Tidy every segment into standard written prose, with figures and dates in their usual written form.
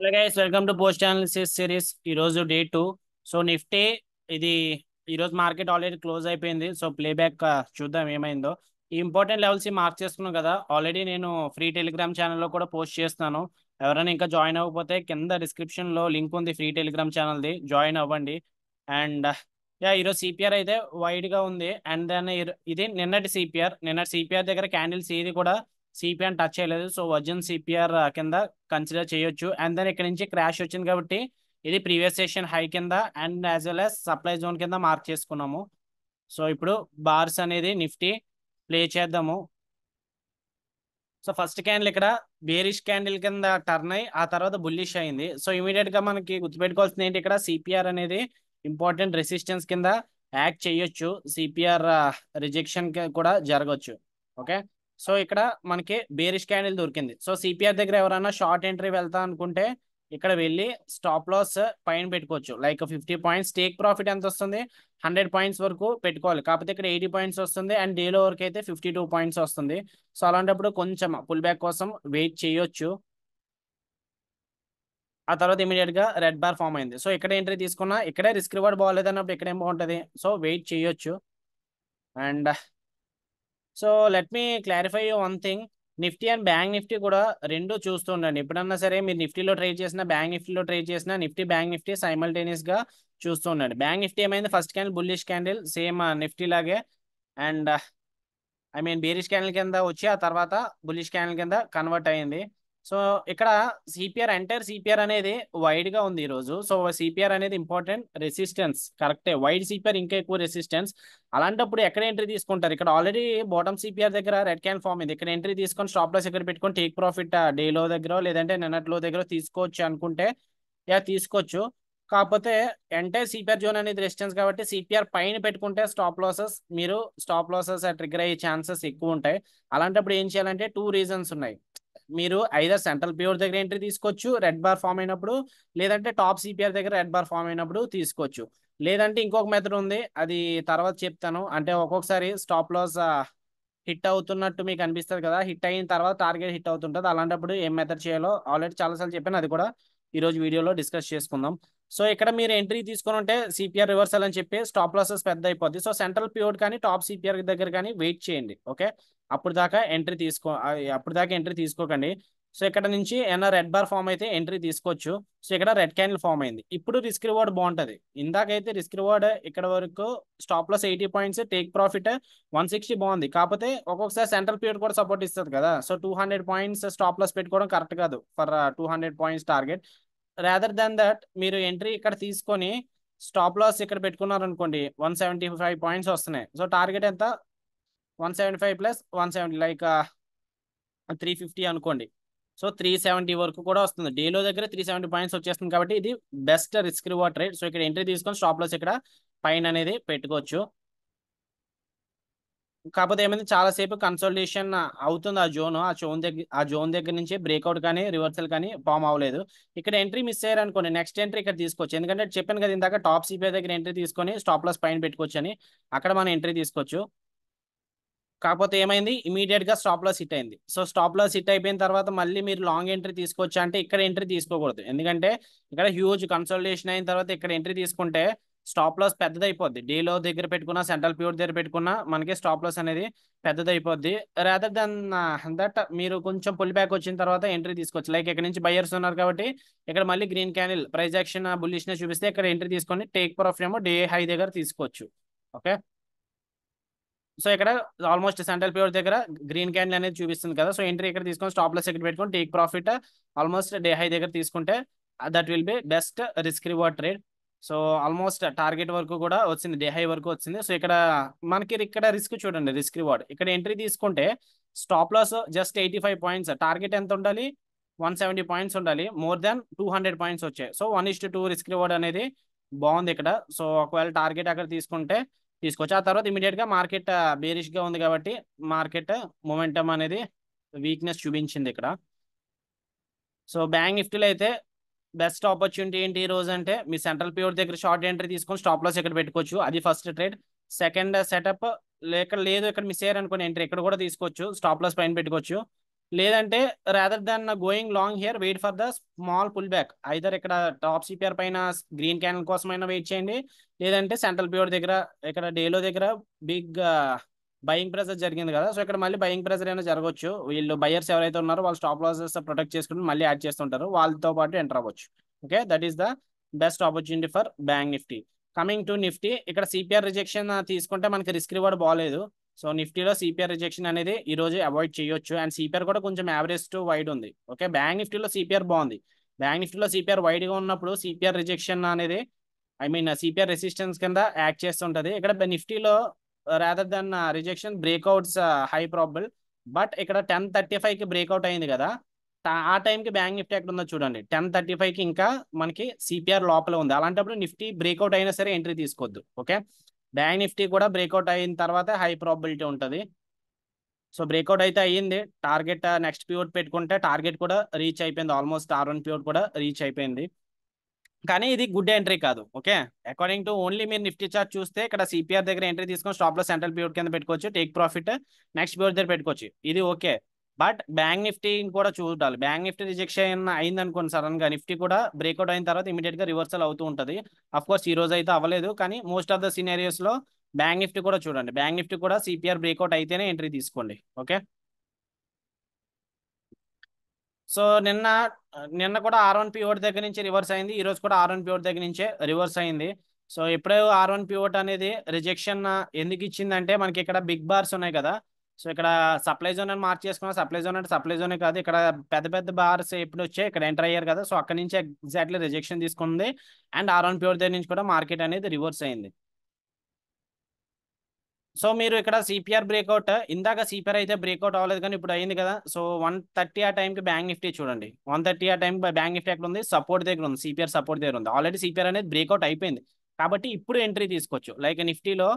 Hello guys, welcome to post analysis series. ఈరోజు day 2. So Nifty ఇది ఈరోజు market already close అయిపోయింది. So playback చూద్దాం ఏమైందో. ఈ ఇంపార్టెంట్ లెవెల్స్ మార్క్ చేసుకున్నాం కదా. ఆల్రెడీ నేను ఫ్రీ టెలిగ్రామ్ ఛానల్లో కూడా పోస్ట్ చేస్తున్నాను. ఎవరైనా ఇంకా జాయిన్ అవ్వకపోతే కింద డిస్క్రిప్షన్లో లింక్ ఉంది ఫ్రీ టెలిగ్రామ్ ఛానల్ది, జాయిన్ అవ్వండి. అండ్ ఈరోజు సిపిఆర్ అయితే వైడ్గా ఉంది. అండ్ దెన్ ఇది నిన్నటి సిపిఆర్ దగ్గర క్యాండిల్స్ ఏది కూడా సిపిఆర్ టచ్ చేయలేదు. సో వర్జన్ సిపిఆర్ కింద కన్సిడర్ చేయొచ్చు. అండ్ దెన్ ఇక్కడ నుంచి క్రాష్ వచ్చింది కాబట్టి ఇది ప్రీవియస్ సెషన్ హై కింద and as well as supply zone కింద మార్క్ చేసుకున్నాము. సో ఇప్పుడు బార్స్ అనేది నిఫ్టీ ప్లే చేద్దాము. సో ఫస్ట్ క్యాండిల్ ఇక్కడ బేరిష్ క్యాండిల్ కింద టర్న్ అయ్యి ఆ తర్వాత బుల్లిష్ అయింది. సో ఇమీడియట్ గా మనకి గుర్తుపెట్టుకోవాల్సింది ఏంటి, ఇక్కడ సిపిఆర్ అనేది ఇంపార్టెంట్ రెసిస్టెన్స్ కింద యాక్ట్ చేయొచ్చు. సిపిఆర్ రిజెక్షన్ కూడా జరగవచ్చు. ఓకే, సో ఇక్కడ మనకి బేరిష్ క్యాండిల్ దొరికింది. సో సిపిఆర్ దగ్గర ఎవరైనా షార్ట్ ఎంట్రీ వెళ్తా అనుకుంటే ఇక్కడ వెళ్ళి స్టాప్ లాస్ పైన పెట్టుకోవచ్చు. లైక్ 50 పాయింట్స్ టేక్ ప్రాఫిట్ ఎంత వస్తుంది, 100 పాయింట్స్ వరకు పెట్టుకోవాలి. కాకపోతే ఇక్కడ 80 పాయింట్స్ వస్తుంది అండ్ డేలో వరకు అయితే 52 పాయింట్స్ వస్తుంది. సో అలాంటప్పుడు కొంచెం పుల్ బ్యాక్ కోసం వెయిట్ చేయొచ్చు. ఆ తర్వాత ఇమీడియట్ గా రెడ్ బార్ ఫామ్ అయింది. సో ఇక్కడ ఎంట్రీ తీసుకున్నా ఇక్కడే రిస్క్ రివార్డ్ బాగాలేదు అన్నప్పుడు ఇక్కడ ఏం బాగుంటుంది. సో వెయిట్ చేయొచ్చు. And so let me clarify one thing, Nifty and bank Nifty కూడా రెండు చూస్తుండండి. ఎప్పుడన్నా సరే మీరు నిఫ్టీలో ట్రేడ్ చేసినా బ్యాంక్ నిఫ్టీలో ట్రేడ్ చేసినా నిఫ్టీ బ్యాంక్ నిఫ్టీ సైమల్టేనియస్ గా చూస్తుండండి. బ్యాంక్ నిఫ్టీ ఏమైంది, first candle bullish candle same Nifty లాగే. అండ్ బేరిష్ క్యాండిల్ కింద వచ్చి ఆ తర్వాత బుల్లిష్ క్యాండిల్ కింద కన్వర్ట్ అయింది. సో ఇక్కడ సిపిఆర్ అనేది వైడ్ గా ఉంది ఈరోజు. సో సిపిఆర్ అనేది ఇంపార్టెంట్ రెసిస్టెన్స్, కరెక్టే. వైడ్ సిపిఆర్ ఇంకా ఎక్కువ రెసిస్టెన్స్. అలాంటప్పుడు ఎక్కడ ఎంట్రీ తీసుకుంటారు, ఇక్కడ ఆల్రెడీ బాటమ్ సిపిఆర్ దగ్గర రెడ్ క్యాండిల్ ఫామ్ అయింది. ఇక్కడ ఎంట్రీ తీసుకొని స్టాప్ లాస్ ఇక్కడ పెట్టుకొని టేక్ ప్రాఫిట్ డేలో దగ్గర లేదంటే నిన్నట్లో దగ్గర తీసుకోవచ్చు అనుకుంటే తీసుకోవచ్చు. కాకపోతే ఎంటైర్ సిపిఆర్ జోన్ అనేది రెసిస్టెన్స్ కాబట్టి సిపిఆర్ పైన పెట్టుకుంటే స్టాప్ లాసెస్ ట్రిగర్ అయ్యే ఛాన్సెస్ ఎక్కువ ఉంటాయి. అలాంటప్పుడు ఏం చేయాలంటే 2 రీజన్స్ ఉన్నాయి. మీరు ఐదర్ సెంట్రల్ ప్యూర్ దగ్గర ఎంట్రీ తీసుకోవచ్చు రెడ్ బార్ ఫామ్ అయినప్పుడు, లేదంటే టాప్ సిపిఆర్ దగ్గర రెడ్ బార్ ఫామ్ అయినప్పుడు తీసుకోవచ్చు. లేదంటే ఇంకొక మెథడ్ ఉంది, అది తర్వాత చెప్తాను. అంటే ఒక్కొక్కసారి స్టాప్ లాస్ హిట్ అవుతున్నట్టు మీకు అనిపిస్తుంది కదా, హిట్ అయిన తర్వాత టార్గెట్ హిట్ అవుతుంటుంది. అలాంటప్పుడు ఏం మెథడ్ చేయాలో ఆల్రెడీ చాలాసార్లు చెప్పాను, అది కూడా ఈరోజు వీడియోలో డిస్కస్ చేసుకుందాం. సో ఇక్కడ మీరు ఎంట్రీ తీసుకొని ఉంటే సిపిఆర్ రివర్సల్ అని చెప్పి స్టాప్ లాసెస్ పెద్ద అయిపోద్ది. సో సెంట్రల్ ప్యూర్ కానీ టాప్ సిపిఆర్ దగ్గర కానీ వెయిట్ చేయండి. ఓకే, అప్పుడు దాకా ఎంట్రీ తీసుకోకండి. సో ఇక్కడ నుంచి ఏమైనా రెడ్ బార్ ఫామ్ అయితే ఎంట్రీ తీసుకోవచ్చు. సో ఇక్కడ రెడ్ క్యాండిల్ ఫామ్ అయింది. ఇప్పుడు రిస్క్ రివార్డ్ బాగుంటుంది. ఇందాకైతే రిస్క్ రివార్డ్ ఇక్కడ వరకు stop loss 80 points, take profit 160 బాగుంది. కాకపోతే ఒక్కొక్కసారి సెంట్రల్ పీరియడ్ కూడా సపోర్ట్ ఇస్తుంది కదా. సో 200 పాయింట్స్ స్టాప్ లాస్ పెట్టుకోవడం కరెక్ట్ కాదు for 200 points target. Rather than that మీరు ఎంట్రీ ఇక్కడ తీసుకొని స్టాప్ లాస్ ఇక్కడ పెట్టుకున్నారు అనుకోండి, 175 పాయింట్స్ వస్తున్నాయి. సో టార్గెట్ ఎంత, 175 ప్లస్ 170 లైక్ 350 అనుకోండి. సో 370 వరకు కూడా వస్తుంది. డేలో దగ్గర 370 పాయింట్స్ వచ్చేస్తుంది కాబట్టి ఇది best risk reward trade. So ఇక్కడ ఎంట్రీ తీసుకొని స్టాప్ లాస్ ఇక్కడ పైన అనేది పెట్టుకోవచ్చు. కాకపోతే ఏమైంది, చాలాసేపు కన్సల్టేషన్ అవుతుంది. ఆ జోన్ దగ్గర నుంచి బ్రేక్అవుట్ కానీ రివర్సల్ కానీ ఫామ్ అవ్వలేదు. ఇక్కడ ఎంట్రీ మిస్ అయ్యారు అనుకోండి, నెక్స్ట్ ఎంట్రీ ఇక్కడ తీసుకోవచ్చు. ఎందుకంటే చెప్పాను కదా ఇందాక, టాప్ సిపిఐ దగ్గర ఎంట్రీ తీసుకొని స్టాప్ లాస్ పైన పెట్టుకోవచ్చు అని, అక్కడ మనం ఎంట్రీ తీసుకోవచ్చు. కాకపోతే ఏమైంది, ఇమీడియట్ గా స్టాప్ లాస్ హిట్ అయింది. సో స్టాప్ లాస్ హిట్ అయిపోయిన తర్వాత మళ్ళీ మీరు లాంగ్ ఎంట్రీ తీసుకోవచ్చు అంటే ఇక్కడ ఎంట్రీ తీసుకోకూడదు. ఎందుకంటే ఇక్కడ హ్యూజ్ కన్సల్టేషన్ అయిన తర్వాత ఇక్కడ ఎంట్రీ తీసుకుంటే స్టాప్ లాస్ పెద్దదైపోద్ది. డేలో దగ్గర పెట్టుకున్నా సెంట్రల్ ప్యూర్ దగ్గర పెట్టుకున్నా మనకి స్టాప్ లాస్ అనేది పెద్దదైపోద్ది. రాదర్ దన్ దట్ మీరు కొంచెం పుల్ బ్యాక్ వచ్చిన తర్వాత ఎంట్రీ తీసుకోవచ్చు. లైక్ ఇక్కడ నుంచి బయర్స్ ఉన్నారు కాబట్టి ఇక్కడ మళ్ళీ green candle price action bullishness చూపిస్తే ఇక్కడ ఎంట్రీ తీసుకొని టేక్ ప్రాఫిట్ ఏమో డే హై దగ్గర తీసుకోవచ్చు. ఓకే, సో ఇక్కడ ఆల్మోస్ట్ సెంట్రల్ ప్యూర్ దగ్గర గ్రీన్ క్యాండిల్ అనేది చూపిస్తుంది కదా. సో ఎంట్రీ ఇక్కడ తీసుకొని స్టాప్ లాస్ ఇక్కడ పెట్టుకొని take profit almost day high దగ్గర తీసుకుంటే that will be best risk reward trade. So almost target వరకు కూడా వచ్చింది, డే హై వరకు వచ్చింది. సో ఇక్కడ మనకి ఇక్కడ రిస్క్ చూడండి, రిస్క్ రివార్డ్ ఇక్కడ ఎంట్రీ తీసుకుంటే stop loss just 85 points, target ఎంత ఉండాలి, 170 పాయింట్స్ ఉండాలి. మోర్ దాన్ 200 పాయింట్స్ వచ్చాయి. సో 1:2 రిస్క్ రివార్డ్ అనేది బాగుంది ఇక్కడ. సో ఒకవేళ టార్గెట్ అక్కడ తీసుకుంటే తీసుకోవచ్చు. ఆ తర్వాత ఇమీడియట్ గా మార్కెట్ బేరిష్ గా ఉంది కాబట్టి మార్కెట్ మొమెంటం అనేది వీక్నెస్ చూపించింది ఇక్కడ. సో బ్యాంక్ నిఫ్టీలో అయితే బెస్ట్ ఆపర్చునిటీ ఏంటి ఈ రోజు అంటే, మీ సెంట్రల్ ప్యూర్ దగ్గర షార్ట్ ఎంట్రీ తీసుకొని స్టాప్ లాస్ ఇక్కడ పెట్టుకోవచ్చు. అది ఫస్ట్ ట్రేడ్. సెకండ్ సెటప్ లేదు ఇక్కడ మిస్ అయ్యారు అనుకోండి ఎంట్రీ ఇక్కడ కూడా తీసుకోవచ్చు, స్టాప్ లాస్ పైన పెట్టుకోవచ్చు. లేదంటే rather than going long here wait for the small pull back. Either ఇక్కడ టాప్ సిపిఆర్ పైన గ్రీన్ క్యాండిల్ కోసమైనా వెయిట్ చేయండి, లేదంటే సెంట్రల్ పివట్ దగ్గర ఇక్కడ డేలో దగ్గర బిగ్ బయింగ్ ప్రెజర్ జరిగింది కదా, సో ఇక్కడ మళ్ళీ బయింగ్ ప్రెజర్ అయినా జరగవచ్చు. వీళ్ళు బయర్స్ ఎవరైతే ఉన్నారో వాళ్ళు స్టాప్ లాసెస్ ప్రొటెక్ట్ చేసుకుని మళ్ళీ యాడ్ చేస్తుంటారు, వాళ్ళతో పాటు ఎంటర్ అవ్వచ్చు. Okay, that is the best opportunity for bank Nifty. Coming to Nifty, ఇక్కడ సిపిఆర్ రిజెక్షన్ తీసుకుంటే మనకి రిస్క్ రివార్డ్ బాగాలేదు. సో నిఫ్టీలో సిపిఆర్ రిజెక్షన్ అనేది ఈ రోజు అవాయిడ్ చేయొచ్చు, అండ్ సిపిఆర్ కూడా కొంచెం యావరేజ్ టు వైడ్ ఉంది. ఓకే, బ్యాంక్ నిఫ్టీలో సిపిఆర్ బాగుంది. బ్యాంక్ నిఫ్టీలో సిపిఆర్ వైడ్ గా ఉన్నప్పుడు సిపిఆర్ రిజెక్షన్ అనేది సిపిఆర్ రెసిస్టెన్స్ కింద యాక్ట్ చేస్తుంటది. ఇక్కడ నిఫ్టీలో rather than rejection breakouts high probable, but ఇక్కడ 10:35 కి బ్రేక్అవుట్ అయింది కదా, ఆ టైంకి బ్యాంక్ నిఫ్టీ ఎక్కడ ఉందో చూడండి. 10:35 కి ఇంకా మనకి సిపిఆర్ లోపల ఉంది. అలాంటప్పుడు నిఫ్టీ బ్రేక్అవుట్ అయినా సరే ఎంట్రీ తీసుకోవద్దు. ఓకే, బ్యాంక్ నిఫ్టీ కూడా బ్రేక్అవుట్ అయిన తర్వాత హై ప్రాబిలిటీ ఉంటుంది. సో బ్రేక్అవుట్ అయితే అయ్యింది. టార్గెట్ నెక్స్ట్ పివట్ పెట్టుకుంటే టార్గెట్ కూడా రీచ్ అయిపోయింది, ఆల్మోస్ట్ R1 పివట్ కూడా రీచ్ అయిపోయింది. కానీ ఇది గుడ్ ఎంట్రీ కాదు. ఓకే, అకార్డింగ్ టు ఓన్లీ మీరు నిఫ్టీ చార్ట్ చూస్తే ఇక్కడ సిపిఆర్ దగ్గర ఎంట్రీ తీసుకొని స్టాప్ లో సెంట్రల్ పివట్ కింద పెట్టుకోవచ్చు, టేక్ ప్రాఫిట్ నెక్స్ట్ పివట్ దగ్గర పెట్టుకోవచ్చు, ఇది ఓకే. బట్ బ్యాంక్ నిఫ్టీ కూడా చూడాలి. బ్యాంక్ నిఫ్టీ రిజెక్షన్ అయింది అనుకోండి, సడన్ గా నిఫ్టీ కూడా బ్రేక్అవుట్ అయిన తర్వాత ఇమీడియట్ గా రివర్సల్ అవుతూ ఉంటది. అఫ్ కోర్స్ ఈ రోజు అయితే అవ్వలేదు, కానీ మోస్ట్ ఆఫ్ ద సినారియోస్ లో బ్యాంక్ నిఫ్టీ కూడా చూడండి. బ్యాంక్ నిఫ్టీ కూడా సిపిఆర్ బ్రేక్అవుట్ అయితేనే ఎంట్రీ తీసుకోండి. ఓకే, సో నిన్న నిన్న కూడా R1 పివట్ దగ్గర నుంచి రివర్స్ అయింది, ఈ రోజు కూడా R1 పివట్ దగ్గర నుంచే రివర్స్ అయింది. సో ఎప్పుడో R1 పివట్ అనేది రిజెక్షన్ ఎందుకు ఇచ్చిందంటే మనకి ఇక్కడ బిగ్ బార్స్ ఉన్నాయి కదా, సో ఇక్కడ సప్లై జోన్ అని మార్క్ చేసుకున్నా, సప్లై జోన్ అంటే సప్లై జోనే కాదు, ఇక్కడ పెద్ద పెద్ద బార్స్ ఎప్పుడు వచ్చాయి ఇక్కడ ఎంటర్ అయ్యారు కదా, సో అక్కడ నుంచి ఎగ్జాక్ట్లీ రిజెక్షన్ తీసుకుంది. అండ్ R1 పివట్ దగ్గర నుంచి కూడా మార్కెట్ అనేది రివర్స్ అయింది. సో మీరు ఇక్కడ సిపిఆర్ బ్రేక్అవుట్, ఇందాక సిపిఆర్ అయితే బ్రేక్అవుట్ అవ్వలేదు కానీ ఇప్పుడు అయింది కదా, సో 1:30 ఆ టైంకి బ్యాంక్ నిఫ్టీ చూడండి. 1:30 ఆ టైం బ్యాంక్ నిఫ్టీ ఎక్కడ ఉంది, సపోర్ట్ దగ్గర ఉంది, సిపిఆర్ సపోర్ట్ దగ్గర ఉంది. ఆల్రెడీ సిపిఆర్ అనేది బ్రేక్అవుట్ అయిపోయింది కాబట్టి ఇప్పుడు ఎంట్రీ తీసుకోవచ్చు. లైక్ నిఫ్టీలో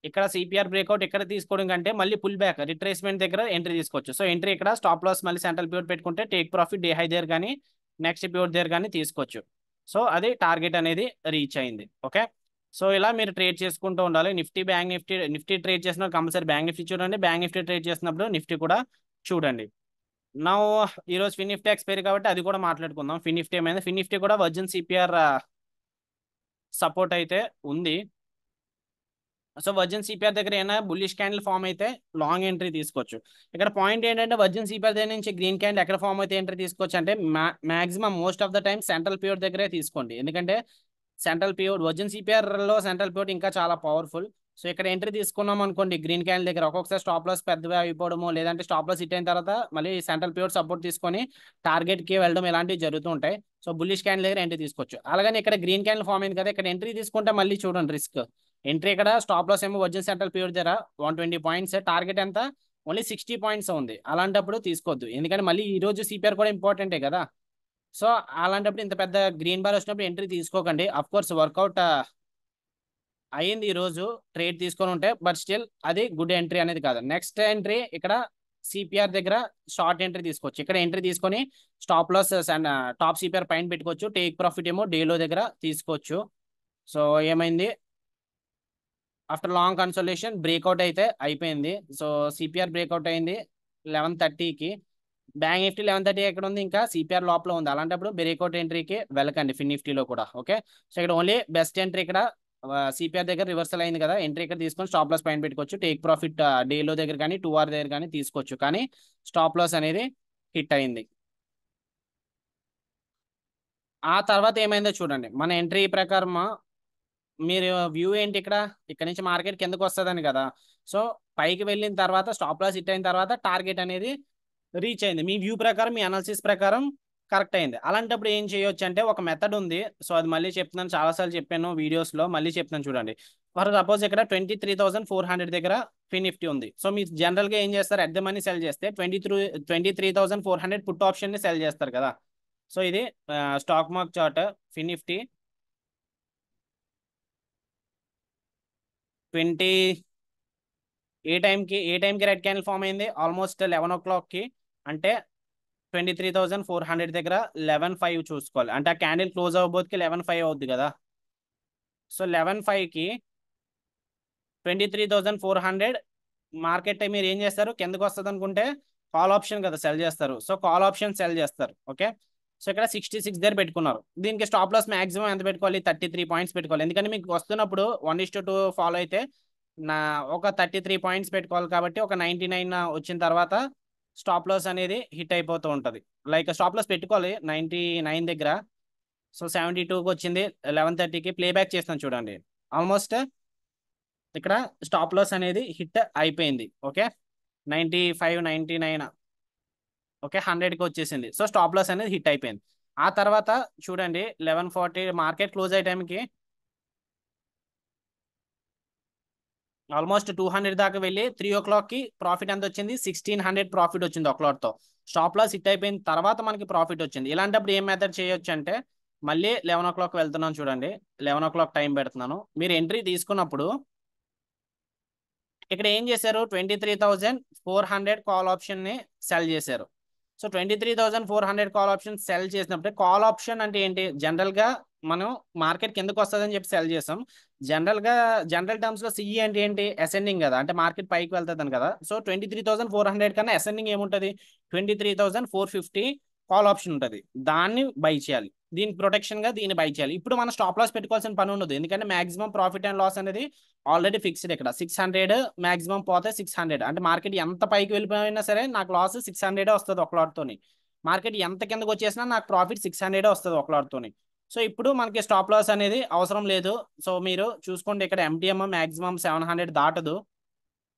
ఇక్కడ సిపిఆర్ బ్రేక్అవుట్ ఇక్కడ తీసుకోవడం కంటే మళ్ళీ పుల్ బ్యాక్ రిట్రేస్మెంట్ దగ్గర ఎంట్రీ తీసుకోవచ్చు. సో ఎంట్రీ ఇక్కడ స్టాప్ లాస్ మళ్ళీ సెంట్రల్ పివట్ పెట్టుకుంటే టేక్ ప్రాఫిట్ డే హై దగ్గర కానీ నెక్స్ట్ పివట్ దగ్గర కానీ తీసుకోవచ్చు. సో అది టార్గెట్ అనేది రీచ్ అయింది. ఓకే, సో ఇలా మీరు ట్రేడ్ చేసుకుంటూ ఉండాలి. నిఫ్టీ ట్రేడ్ చేసినప్పుడు కంపల్సరీ బ్యాంక్ నిఫ్టీ చూడండి, బ్యాంక్ నిఫ్టీ ట్రేడ్ చేసినప్పుడు నిఫ్టీ కూడా చూడండి. నా ఈరోజు ఫిన్ నిఫ్టీ ఎక్స్పైరీ కాబట్టి అది కూడా మాట్లాడుకుందాం. ఫిన్ నిఫ్టీ ఏమైంది, ఫిన్ నిఫ్టీ కూడా వర్జిన్ సిపిఆర్ సపోర్ట్ అయితే ఉంది. సో వర్జిన్ సిపిఆర్ దగ్గర ఏమైనా బుల్లిష్ క్యాండిల్ ఫామ్ అయితే లాంగ్ ఎంట్రీ తీసుకోవచ్చు. ఇక్కడ పాయింట్ ఏంటంటే వర్జిన్ సిపిఆర్ దగ్గర నుంచి గ్రీన్ క్యాండిల్ ఎక్కడ ఫామ్ అయితే ఎంట్రీ తీసుకోవచ్చు అంటే maximum most of the time central pivot దగ్గరే తీసుకోండి, ఎందుకంటే సెంట్రల్ పివట్ వర్జిన్ సిపిఆర్ లో సెంట్రల్ పివట్ ఇంకా చాలా పవర్ఫుల్. సో ఇక్కడ ఎంట్రీ తీసుకున్నాం అనుకోండి గ్రీన్ క్యాండిల్ దగ్గర, ఒక్కొక్కసారి స్టాప్ లాస్ పెద్దగా అయిపోవడము, లేదంటే స్టాప్ లాస్ హిట్ అయిన తర్వాత మళ్ళీ సెంట్రల్ పివట్ సపోర్ట్ తీసుకొని టార్గెట్ కి వెళ్ళడం ఇలాంటివి జరుగుతూ ఉంటాయి. సో బుల్లిష్ క్యాండిల్ దగ్గర ఎంట్రీ తీసుకోవచ్చు. అలాగే ఇక్కడ గ్రీన్ క్యాండిల్ ఫామ్ అయింది కదా, ఇక్కడ ఎంట్రీ తీసుకుంటే మళ్ళీ చూడండి రిస్క్. ఎంట్రీ ఇక్కడ స్టాప్ లాస్ ఏమో వర్జిన్ సెంట్రల్ పివట్ దగ్గర 120 పాయింట్స్, టార్గెట్ ఎంత ఓన్లీ 60 పాయింట్స్ ఉంది. అలాంటప్పుడు తీసుకోవద్దు, ఎందుకంటే మళ్ళీ ఈ రోజు సిపిఆర్ కూడా ఇంపార్టెంటే కదా. సో అలాంటప్పుడు ఇంత పెద్ద గ్రీన్ బార్ వచ్చినప్పుడు ఎంట్రీ తీసుకోకండి. అఫ్ కోర్స్ వర్కౌట్ అయ్యింది ఈ రోజు ట్రేడ్ తీసుకొని ఉంటే, బట్ స్టిల్ అది గుడ్ ఎంట్రీ అనేది కాదు. నెక్స్ట్ ఎంట్రీ ఇక్కడ సిపిఆర్ దగ్గర షార్ట్ ఎంట్రీ తీసుకోవచ్చు. ఇక్కడ ఎంట్రీ తీసుకొని stop loss and top CPR పైన పెట్టుకోవచ్చు, టేక్ ప్రాఫిట్ ఏమో డేలో దగ్గర తీసుకోవచ్చు. సో ఏమైంది, ఆఫ్టర్ లాంగ్ కన్సల్టేషన్ బ్రేక్అవుట్ అయితే అయిపోయింది. సో సిపిఆర్ బ్రేక్అవుట్ అయింది 11:30కి. బ్యాంక్ నిఫ్టీ 11:30 ఎక్కడ ఉంది, ఇంకా సిపిఆర్ లోపల ఉంది. అలాంటప్పుడు బ్రేక్అవుట్ ఎంట్రీకి వెళ్ళకండి ఫిన్ నిఫ్టీలో కూడా. ఓకే, సో ఇక్కడ ఓన్లీ బెస్ట్ ఎంట్రీ ఇక్కడ సిపిఆర్ దగ్గర రివర్సల్ అయింది కదా, ఎంట్రీ ఇక్కడ తీసుకొని స్టాప్ లాస్ పైన పెట్టుకోవచ్చు, టేక్ ప్రాఫిట్ డేలో దగ్గర కానీ 2 hour దగ్గర కానీ తీసుకోవచ్చు, కానీ స్టాప్ లాస్ అనేది హిట్ అయింది. ఆ తర్వాత ఏమైందో చూడండి. మన ఎంట్రీ ప్రకారం మీరు వ్యూ ఏంటి, ఇక్కడ నుంచి మార్కెట్ కిందకు వస్తుందని కదా, సో పైకి వెళ్ళిన తర్వాత స్టాప్ లాస్ హిట్ అయిన తర్వాత టార్గెట్ అనేది రీచ్ అయింది. మీ వ్యూ ప్రకారం, మీ అనాలిసిస్ ప్రకారం కరెక్ట్ అయింది. అలాంటప్పుడు ఏం చేయొచ్చు అంటే ఒక మెథడ్ ఉంది. సో అది మళ్ళీ చెప్తున్నాను, చాలాసార్లు చెప్పాను వీడియోస్లో, మళ్ళీ చెప్తున్నాను చూడండి. ఫర్ సపోజ్ ఇక్కడ 23,400 దగ్గర ఫిన్ నిఫ్టీ ఉంది. సో మీరు జనరల్గా ఏం చేస్తారు, అట్ ద మనీ సెల్ చేస్తే 23,400 పుట్ ఆప్షన్ని సెల్ చేస్తారు కదా. సో ఇది స్టాక్ మార్క్ చార్ట్ ఫిన్ నిఫ్టీ 20 ఏ టైంకి రెడ్ క్యాండిల్ ఫామ్ అయింది, ఆల్మోస్ట్ 11 o'clockకి, అంటే 23,400 దగ్గర 11:05 చూసుకోవాలి, అంటే ఆ క్యాండిల్ క్లోజ్ అవ్వబోతుకి 11:05 అవుద్ది కదా. సో 11:05కి 23,400 మార్కెట్ మీరు ఏం చేస్తారు, కిందకు వస్తుంది అనుకుంటే కాల్ ఆప్షన్ కదా సెల్ చేస్తారు, సో కాల్ ఆప్షన్ సెల్ చేస్తారు. ఓకే, సో ఇక్కడ 66 దగ్గర పెట్టుకున్నారు. దీనికి స్టాప్ లాస్ మాక్సిమం ఎంత పెట్టుకోవాలి, 33 పాయింట్స్ పెట్టుకోవాలి. ఎందుకంటే మీకు వస్తున్నప్పుడు 1:2 ఫాలో అయితే నా ఒక 33 పాయింట్స్ పెట్టుకోవాలి. కాబట్టి ఒక 99 వచ్చిన తర్వాత స్టాప్ లాస్ అనేది హిట్ అయిపోతూ ఉంటుంది. లైక్ స్టాప్ లాస్ పెట్టుకోవాలి 99 దగ్గర. సో 72కి వచ్చింది, 11:30కి ప్లేబ్యాక్ చేస్తాను చూడండి. ఆల్మోస్ట్ ఇక్కడ స్టాప్ లాస్ అనేది హిట్ అయిపోయింది. ఓకే, 95, 99, ఓకే, 100కి వచ్చేసింది. సో స్టాప్ లాస్ అనేది హిట్ అయిపోయింది. ఆ తర్వాత చూడండి 11:40 మార్కెట్ క్లోజ్ అయ్యే టైంకి ఆల్మోస్ట్ 200 దాకా వెళ్ళి 3 o'clockకి ప్రాఫిట్ ఎంత వచ్చింది, 1600 ప్రాఫిట్ వచ్చింది ఒక లాట్తో. స్టాప్ లాస్ హిట్ అయిపోయిన తర్వాత మనకి ప్రాఫిట్ వచ్చింది. ఇలాంటప్పుడు ఏం మెథడ్ చేయొచ్చు అంటే మళ్ళీ 11 o'clock వెళ్తున్నాను చూడండి, 11 o'clock టైం పెడుతున్నాను. మీరు ఎంట్రీ తీసుకున్నప్పుడు ఇక్కడ ఏం చేశారు, 23,400 కాల్ ఆప్షన్ ని సెల్ చేశారు. సో 23,400 కాల్ ఆప్షన్ సెల్ చేసినప్పుడు, కాల్ ఆప్షన్ అంటే ఏంటి, జనరల్ గా మనం మార్కెట్ కిందకు వస్తుందని చెప్పి సెల్ చేసాం. జనరల్ టర్మ్స్ లో సిఈ అంటే ఏంటి, అసెండింగ్ కదా, అంటే మార్కెట్ పైకి వెళ్తుందని కదా. సో 23,400 కన్నా అసెండింగ్ ఏముంటది, 23,450 కాల్ ఆప్షన్ ఉంటుంది. దాన్ని బై చేయాలి, దీనికి ప్రొటెక్షన్ గా దీన్ని బై చేయాలి. ఇప్పుడు మనం స్టాప్ లాస్ పెట్టుకోవాల్సిన పని ఉండదు, ఎందుకంటే మాక్సిమం ప్రాఫిట్ అండ్ లాస్ అనేది ఆల్రెడీ ఫిక్స్డ్. ఇక్కడ 600 మాక్సిమం పోతే 600, అంటే మార్కెట్ ఎంత పైకి వెళ్ళిపోయినా సరే నాకు లాస్ 600 వస్తుంది ఒక లాట్తోని. మార్కెట్ ఎంత కిందకు వచ్చేసినా నాకు ప్రాఫిట్ 600 వస్తుంది ఒక లాట్తోని. సో ఇప్పుడు మనకి స్టాప్ లాస్ అనేది అవసరం లేదు. సో మీరు చూసుకోండి, ఇక్కడ ఎంటీఎం మాక్సిమం 700 దాటదు.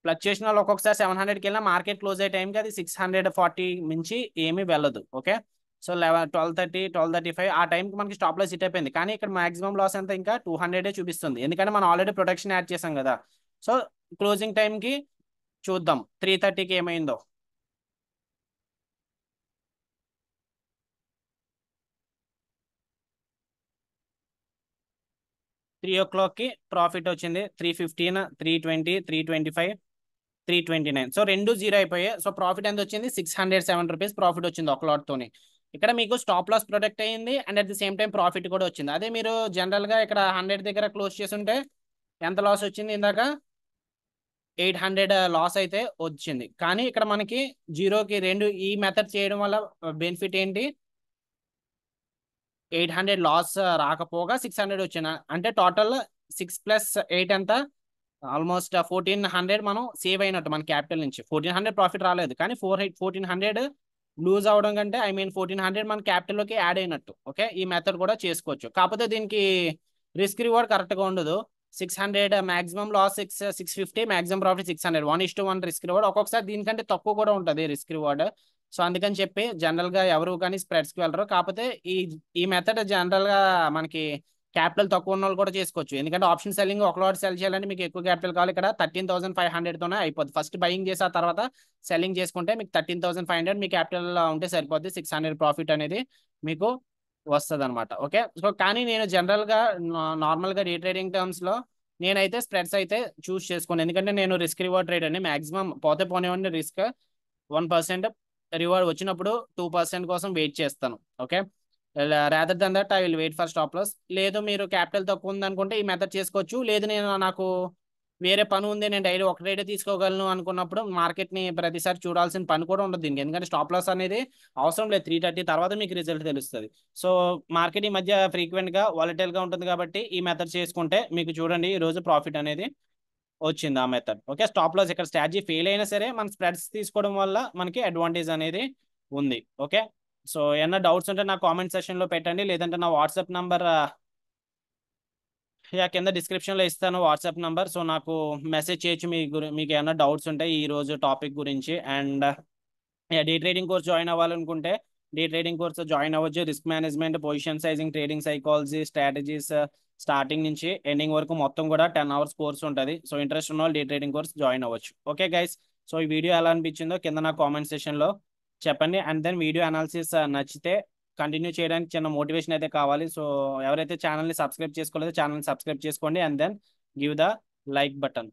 ఫ్లక్చుయేషన్ వల్ల ఒక్కొక్కసారి 700కి వెళ్ళినా మార్కెట్ క్లోజ్ అయ్యే టైంకి అది 640 మించి ఏమీ వెళ్ళదు. ఓకే, సో 12:30, 12:35 ఆ టైంకి మనకి స్టాప్ లాస్ హిట్ అయిపోయింది. కానీ ఇక్కడ మాక్సిమం లాస్ అంతా ఇంకా 200 చూపిస్తుంది, ఎందుకంటే మనం ఆల్రెడీ ప్రొటెక్షన్ యాడ్ చేసాం కదా. సో క్లోజింగ్ టైంకి చూద్దాం 3:30కి ఏమైందో. 3 o'clockకి ప్రాఫిట్ వచ్చింది, 315, 320, 325, 329. సో రెండు జీరో అయిపోయాయి. సో ప్రాఫిట్ ఎంత వచ్చింది, 607 రూపీస్ ప్రాఫిట్ వచ్చింది ఒక లాట్ తోని. ఇక్కడ మీకు స్టాప్ లాస్ ప్రొటెక్ట్ అయ్యింది and at the same time profit కూడా వచ్చింది. అదే మీరు జనరల్ గా ఇక్కడ 100 దగ్గర క్లోజ్ చేస్తుంటే ఎంత లాస్ వచ్చింది, ఇందాక 800 లాస్ అయితే వచ్చింది. కానీ ఇక్కడ మనకి జీరోకి రెండు ఈ మెథడ్ చేయడం వల్ల బెనిఫిట్ ఏంటి, 800 లాస్ రాకపోగా 600 వచ్చింది. అంటే టోటల్ 6 + 8 ఎంత, ఆల్మోస్ట్ 1400 మనం సేవ్ అయినట్టు మన క్యాపిటల్ నుంచి. 1400 ప్రాఫిట్ రాలేదు, కానీ 1400 లూజ్ అవడం కంటే 1400 మన క్యాపిటల్ లోకి యాడ్ అయినట్టు. ఓకే, ఈ మెథడ్ కూడా చేసుకోవచ్చు, కాకపోతే దీనికి రిస్క్ రివార్డ్ కరెక్ట్ గా ఉండదు. 600 maximum loss 650, maximum profit 600, 1:1 risk reward. ఒక్కొక్కసారి దీనికంటే తక్కువ కూడా ఉంటుంది రిస్క్ రివార్డ్. సో అందుకని చెప్పి జనరల్ గా ఎవరు కానీ స్ప్రెడ్స్ కి వెళ్ళరు. కాకపోతే ఈ మెథడ్ జనరల్ గా మనకి క్యాపిటల్ తక్కువ ఉన్న వాళ్ళు కూడా చేసుకోవచ్చు, ఎందుకంటే ఆప్షన్ సెల్లింగ్ ఒక లాట్ సెల్ చేయాలంటే మీకు ఎక్కువ క్యాపిటల్ కావాలి. ఇక్కడ 13,500 తోనే అయిపోద్ది. ఫస్ట్ బయింగ్ చేసి ఆ తర్వాత సెల్లింగ్ చేసుకుంటే మీకు 13,500 మీ క్యాపిటల్ ఉంటే సరిపోద్ది. 600 ప్రాఫిట్ అనేది మీకు వస్తుంది అనమాట. ఓకే, సో కానీ నేను జనరల్ గా నార్మల్ గా డే ట్రేడింగ్ టర్మ్స్ లో నేనైతే స్ప్రెడ్స్ అయితే చూస్ చేసుకోను, ఎందుకంటే నేను రిస్క్ రివార్డ్ ట్రేడ్ అని మాక్సిమం పోతే పోనివ్వండి, రిస్క్ 1% రివార్డ్ వచ్చినప్పుడు 2% కోసం వెయిట్ చేస్తాను. Okay, rather than that I will wait for stop loss. లేదు మీరు క్యాపిటల్ తక్కువ ఉంది అనుకుంటే ఈ మెథడ్ చేసుకోవచ్చు. లేదు నాకు వేరే పని ఉంది, నేను డైలీ ఒక ట్రేడే తీసుకోగలను అనుకున్నప్పుడు మార్కెట్ ని ప్రతిసారి చూడాల్సిన పని కూడా ఉండదు దీనికి, ఎందుకంటే స్టాప్ లాస్ అనేది అవసరం లేదు. 3:30 తర్వాత మీకు రిజల్ట్ తెలుస్తుంది. సో మార్కెట్ ఈ మధ్య ఫ్రీక్వెంట్ గా వాలటైల్ గా ఉంటుంది కాబట్టి ఈ మెథడ్ చేసుకుంటే మీకు చూడండి ఈ రోజు ప్రాఫిట్ అనేది వచ్చింది ఆ మెథడ్. ఓకే, స్టాప్ లాస్ ఇక్కడ స్ట్రాటజీ ఫెయిల్ అయినా సరే మన స్ప్రెడ్స్ తీసుకోవడం వల్ల మనకి అడ్వాంటేజ్ అనేది ఉంది. ఓకే, సో ఏమన్నా డౌట్స్ ఉంటే నా కామెంట్ సెషన్ లో పెట్టండి, లేదంటే నా వాట్సాప్ నంబర్ కింద డిస్క్రిప్షన్ లో ఇస్తాను, వాట్సాప్ నంబర్. సో నాకు మెసేజ్ చేయొచ్చు మీకు ఏమైనా డౌట్స్ ఉంటాయి ఈ రోజు టాపిక్ గురించి. And day trading course join అవ్వాలనుకుంటే డే ట్రేడింగ్ కోర్స్ జాయిన్ అవ్వచ్చు. Risk management, position sizing, trading psychology, strategies starting నుంచి ఎండింగ్ వరకు మొత్తం కూడా 10 అవర్స్ కోర్స్ ఉంటుంది. సో ఇంట్రెస్ట్ ఉన్న వాళ్ళు డే ట్రేడింగ్ కోర్స్ జాయిన్ అవ్వచ్చు. ఓకే గైస్, సో ఈ వీడియో ఎలా అనిపించిందో కింద నా కామెంట్ సెషన్ లో చెప్పండి. అండ్ దెన్ వీడియో అనాలిసిస్ నచ్చితే కంటిన్యూ చేయడానికి చిన్న మోటివేషన్ అయితే కావాలి. సో ఎవరైతే ఛానల్ని సబ్స్క్రైబ్ చేసుకోలేదో ఛానల్ని సబ్స్క్రైబ్ చేసుకోండి and then give the like button.